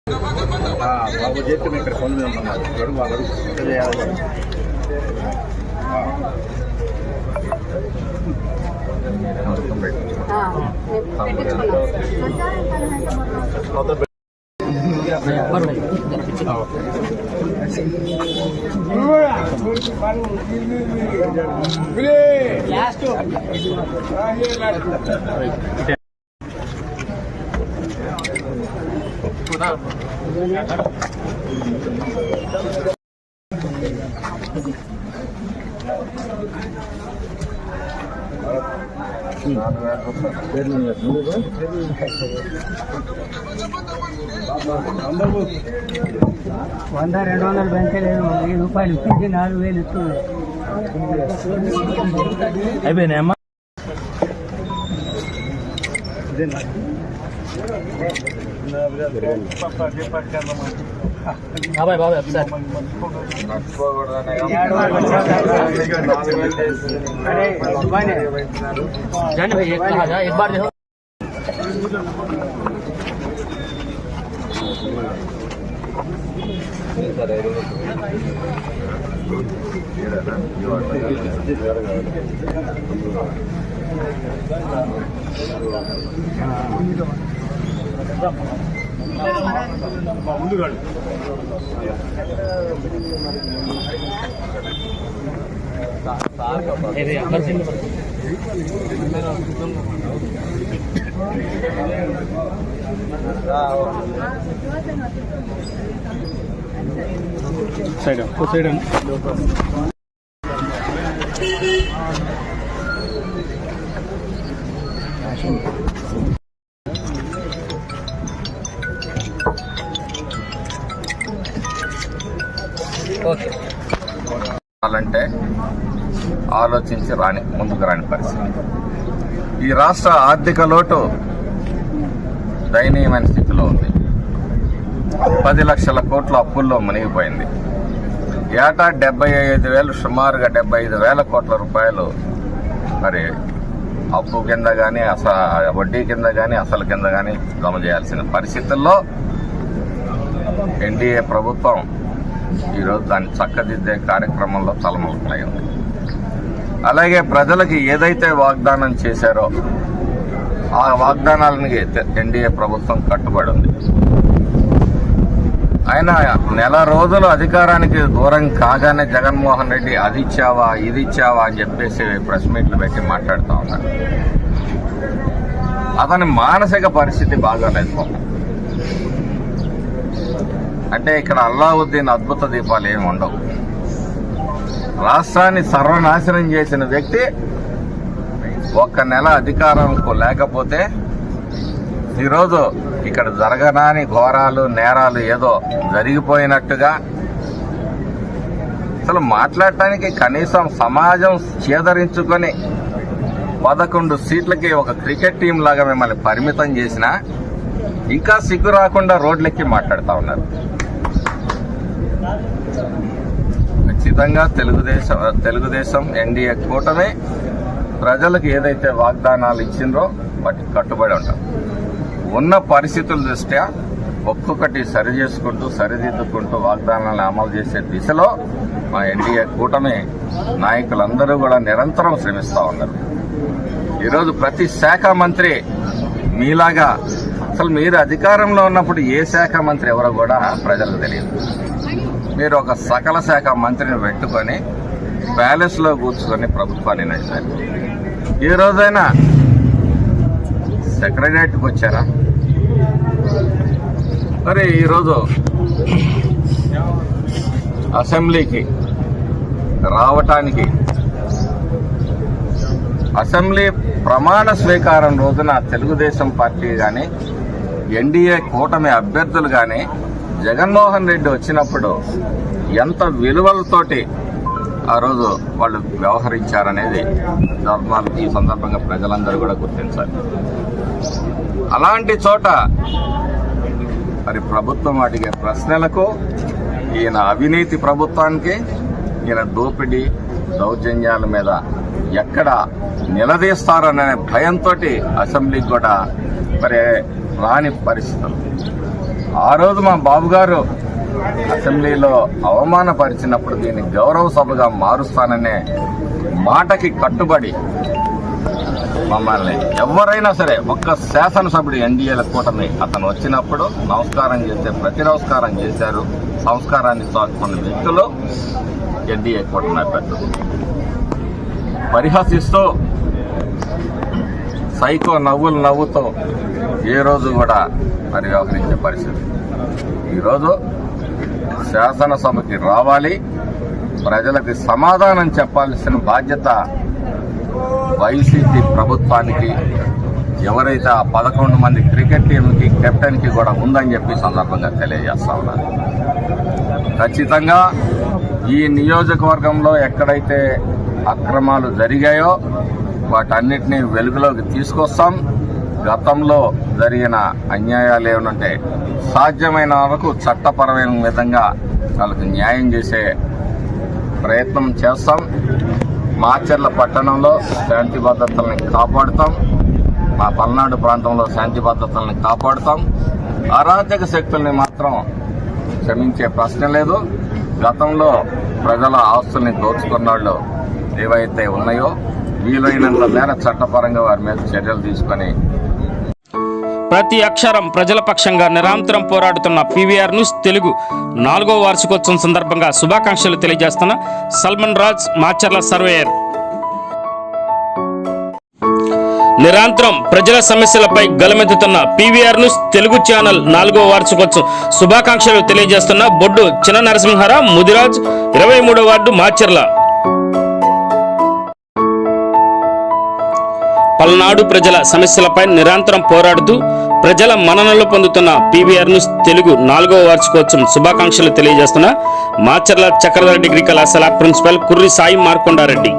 బాబు చేస్తే మేము ఇక్కడ పనులు ఉన్నారు వాళ్ళు చేయాలి. ₹100, ₹200 పెంచలేదు, ₹1000 ఇచ్చింది, 4000 ఇస్తుంది. అయిపోయినాయమ్మా. బాబాయ్ బాబాయ్ ఒకసారి एक बार देखो. సైడ్ సైడ్ అంటే ఆలోచించి ముందుకు రాని పరిస్థితి. ఈ రాష్ట్ర ఆర్థిక లోటు దయనీయమైన స్థితిలో ఉంది. 10 లక్షల కోట్ల అప్పుల్లో మునిగిపోయింది. ఏటా 75,000 సుమారుగా 75,000 కోట్ల రూపాయలు మరి అప్పు కింద కానీ వడ్డీ కింద కానీ అసలు కింద కానీ జమ చేయాల్సిన పరిస్థితుల్లో ఎన్డీఏ ప్రభుత్వం ఈరోజు దాన్ని చక్కదిద్దే కార్యక్రమంలో తలమొలకలై ఉంది. అలాగే ప్రజలకు ఏదైతే వాగ్దానం చేశారో ఆ వాగ్దానాలను ఎన్డీఏ ప్రభుత్వం కట్టుబడి ఉంది. ఆయన నెల రోజులు అధికారానికి దూరం కాగానే జగన్మోహన్ రెడ్డి అది ఇచ్చావా ఇది ఇచ్చావా అని చెప్పేసి ప్రెస్ మీట్లు పెట్టి మాట్లాడుతూ ఉన్నారు. అతని మానసిక పరిస్థితి బాగాలేదు. అంటే ఇక్కడ అల్లావుద్దీన్ అద్భుత దీపాలు ఏమి ఉండవు. రాష్ట్రాన్ని సర్వనాశనం చేసిన వ్యక్తి ఒక్క నెల అధికారంకు లేకపోతే ఈరోజు ఇక్కడ జరగనాని ఘోరాలు నేరాలు ఏదో జరిగిపోయినట్టుగా అసలు మాట్లాడటానికి కనీసం సమాజం చేదరించుకొని 11 సీట్లకి ఒక క్రికెట్ టీం లాగా మిమ్మల్ని పరిమితం చేసినా ఇంకా సిగ్గు రాకుండా రోడ్లెక్కి మాట్లాడుతూ ఉన్నారు. ఖచ్చితంగా తెలుగుదేశం ఎన్డీఏ కూటమి ప్రజలకు ఏదైతే వాగ్దానాలు ఇచ్చిందో వాటికి కట్టుబడి ఉంటాం. ఉన్న పరిస్థితుల దృష్ట్యా ఒక్కొక్కటి సరిదిద్దుకుంటూ వాగ్దానాలను అమలు చేసే దిశలో మా ఎన్డీఏ కూటమి నాయకులందరూ కూడా నిరంతరం శ్రమిస్తూ ఉన్నారు. ఈరోజు ప్రతి శాఖ మంత్రి మీలాగా అసలు మీరు అధికారంలో ఉన్నప్పుడు ఏ శాఖ మంత్రి ఎవరో కూడా ప్రజలకు తెలియదు. మీరు ఒక సకల శాఖ మంత్రిని పెట్టుకొని ప్యాలెస్లో కూర్చుకొని ప్రభుత్వాన్ని నడిపారు. ఈ రోజైనా సెక్రటరియట్కి వచ్చారా? మరి ఈరోజు అసెంబ్లీకి రావటానికి అసెంబ్లీ ప్రమాణ స్వీకారం రోజున తెలుగుదేశం పార్టీ కానీ ఎన్డీఏ కూటమి అభ్యర్థులు కానీ జగన్మోహన్ రెడ్డి వచ్చినప్పుడు ఎంత విలువలతోటి ఆ రోజు వాళ్ళు వ్యవహరించారనేది ఈ సందర్భంగా ప్రజలందరూ కూడా గుర్తించాలి. అలాంటి చోట మరి ప్రభుత్వం అడిగే ప్రశ్నలకు ఈయన అవినీతి ప్రభుత్వానికి ఈయన దోపిడీ దౌర్జన్యాల మీద ఎక్కడ నిలదీస్తారనే భయంతో అసెంబ్లీకి కూడా మరి రాని పరిస్థితులు. ఆ రోజు మా బాబు గారు అసెంబ్లీలో అవమానపరిచినప్పుడు దీన్ని గౌరవ సభగా మారుస్తాననే మాటకి కట్టుబడి మమ్మల్ని ఎవరైనా సరే ఒక్క శాసనసభ్యుడు ఎన్డీఏల కూటమి అతను వచ్చినప్పుడు నమస్కారం చేస్తే ప్రతి నమస్కారం చేశారు. సంస్కారాన్ని చాటుకున్న వ్యక్తులు ఎన్డీఏ కూటమి అభ్యర్థులు. పరిహసిస్తూ సైకో నవ్వులు నవ్వుతూ ఏ రోజు కూడా మరి వ్యవహరించే పరిస్థితి. ఈరోజు శాసనసభకి రావాలి, ప్రజలకు సమాధానం చెప్పాల్సిన బాధ్యత వైసీపీ ప్రభుత్వానికి, ఎవరైతే ఆ 11 మంది క్రికెట్ టీంకి కెప్టెన్కి కూడా ఉందని చెప్పి సందర్భంగా తెలియజేస్తా ఉన్నారు. ఖచ్చితంగా ఈ నియోజకవర్గంలో ఎక్కడైతే అక్రమాలు జరిగాయో వాటన్నిటినీ వెలుగులోకి తీసుకొస్తాం. గతంలో జరిగిన అన్యాయాలు ఏమనంటే సాధ్యమైన వరకు చట్టపరమైన విధంగా వాళ్ళకి న్యాయం చేసే ప్రయత్నం చేస్తాం. మాచర్ల పట్టణంలో శాంతి భద్రతల్ని కాపాడుతాం. మా పల్నాడు ప్రాంతంలో శాంతి భద్రతల్ని కాపాడుతాం. అరాచక శక్తుల్ని మాత్రం క్షమించే ప్రశ్న లేదు. గతంలో ప్రజల ఆస్తుల్ని దోచుకున్న వాళ్ళు ఏవైతే ఉన్నాయో వీలైనంత మేర చట్టపరంగా వారి మీద చర్యలు తీసుకొని ప్రతి అక్షరం ప్రజల పక్షంగా నిరంతరం పోరాడుతున్న పీవీఆర్ న్యూస్ తెలుగు 4వ వార్షికోత్సవం సందర్భంగా శుభాకాంక్షలు తెలియజేస్తున్న సల్మాన్ రాజ్ మాచర్ల సర్వేయర్. నిరంతరం ప్రజల సమస్యలపై గలమెత్తుతున్న పీవీఆర్ న్యూస్ తెలుగు ఛానల్ 4వ వార్షికోత్సవం శుభాకాంక్షలు తెలియజేస్తున్న బొడ్డు చిన్న నరసింహారావు ముదిరాజ్ 23వ వార్డు మాచర్ల. పల్నాడు ప్రజల సమస్యలపై నిరంతరం పోరాడుతూ ప్రజల మన్ననలు పొందుతున్న పీవీఆర్ న్యూస్ తెలుగు 4వ వార్షికోత్సవం శుభాకాంక్షలు తెలియజేస్తున్న మాచర్ల చక్రధర డిగ్రీ కళాశాల ప్రిన్సిపల్ కుర్రి సాయి మార్కొండారెడ్డి.